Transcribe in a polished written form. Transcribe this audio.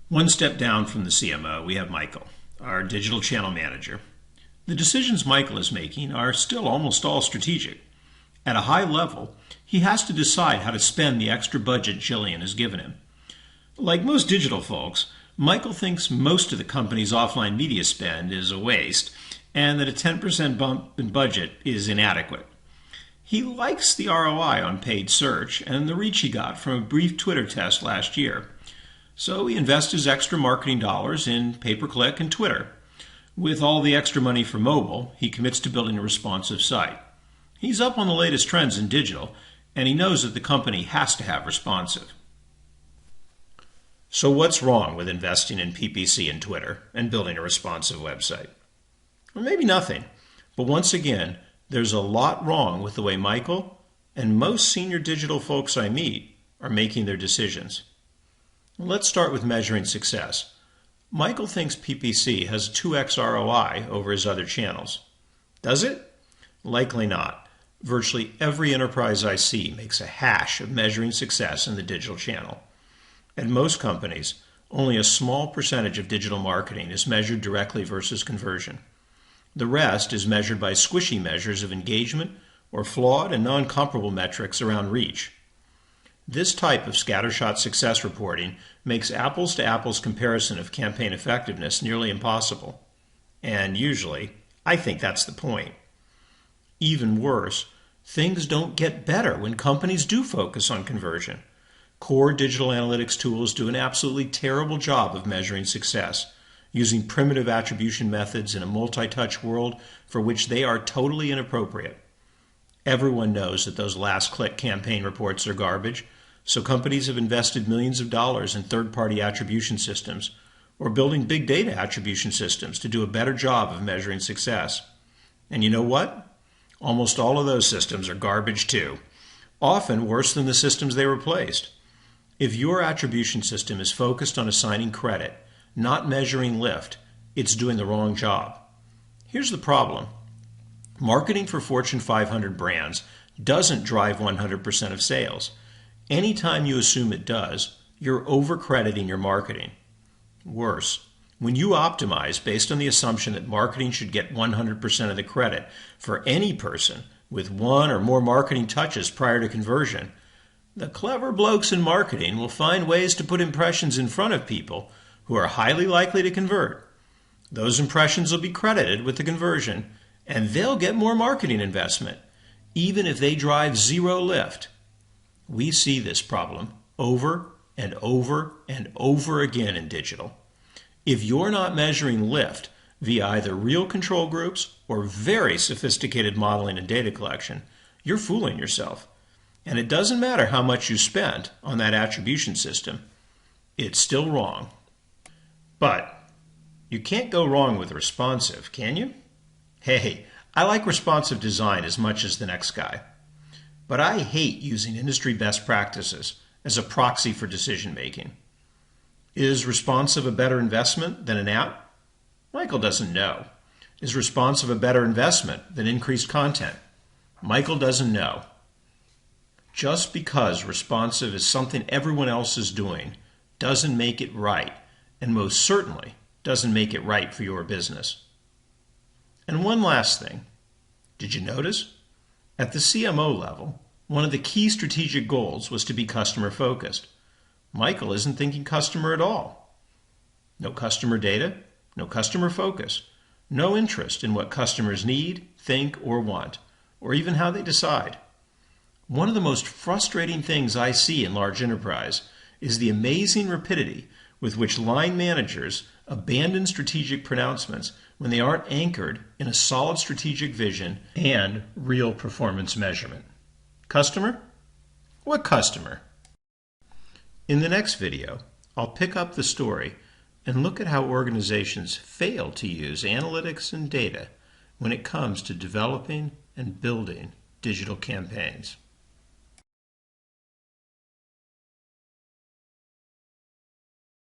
One step down from the CMO, we have Michael, our digital channel manager. The decisions Michael is making are still almost all strategic. At a high level, he has to decide how to spend the extra budget Jillian has given him. Like most digital folks, Michael thinks most of the company's offline media spend is a waste and that a 10% bump in budget is inadequate. He likes the ROI on paid search and the reach he got from a brief Twitter test last year. So he invests his extra marketing dollars in pay-per-click and Twitter. With all the extra money for mobile, he commits to building a responsive site. He's up on the latest trends in digital, and he knows that the company has to have responsive. So what's wrong with investing in PPC and Twitter and building a responsive website? Well, maybe nothing, but once again, there's a lot wrong with the way Michael and most senior digital folks I meet are making their decisions. Let's start with measuring success. Michael thinks PPC has 2x ROI over his other channels. Does it? Likely not. Virtually every enterprise I see makes a hash of measuring success in the digital channel. At most companies, only a small percentage of digital marketing is measured directly versus conversion. The rest is measured by squishy measures of engagement or flawed and non-comparable metrics around reach. This type of scattershot success reporting makes apples-to-apples comparison of campaign effectiveness nearly impossible. And usually, I think that's the point. Even worse, things don't get better when companies do focus on conversion. Core digital analytics tools do an absolutely terrible job of measuring success, using primitive attribution methods in a multi-touch world for which they are totally inappropriate. Everyone knows that those last-click campaign reports are garbage, so companies have invested millions of dollars in third-party attribution systems or building big data attribution systems to do a better job of measuring success. And you know what? Almost all of those systems are garbage too, often worse than the systems they replaced. If your attribution system is focused on assigning credit, not measuring lift, it's doing the wrong job. Here's the problem. Marketing for Fortune 500 brands doesn't drive 100% of sales. Anytime you assume it does, you're overcrediting your marketing. Worse, when you optimize based on the assumption that marketing should get 100% of the credit for any person with one or more marketing touches prior to conversion, the clever blokes in marketing will find ways to put impressions in front of people who are highly likely to convert. Those impressions will be credited with the conversion, and they'll get more marketing investment, even if they drive zero lift. We see this problem over and over and over again in digital. If you're not measuring lift via either real control groups or very sophisticated modeling and data collection, you're fooling yourself. And it doesn't matter how much you spent on that attribution system, it's still wrong. But you can't go wrong with responsive, can you? Hey, I like responsive design as much as the next guy. But I hate using industry best practices as a proxy for decision making. Is responsive a better investment than an app? Michael doesn't know. Is responsive a better investment than increased content? Michael doesn't know. Just because responsive is something everyone else is doing doesn't make it right, and most certainly doesn't make it right for your business. And one last thing. Did you notice? At the CMO level, one of the key strategic goals was to be customer focused. Michael isn't thinking customer at all. No customer data, no customer focus, no interest in what customers need, think, or want, or even how they decide. One of the most frustrating things I see in large enterprise is the amazing rapidity with which line managers abandon strategic pronouncements when they aren't anchored in a solid strategic vision and real performance measurement. Customer? What customer? In the next video, I'll pick up the story and look at how organizations fail to use analytics and data when it comes to developing and building digital campaigns.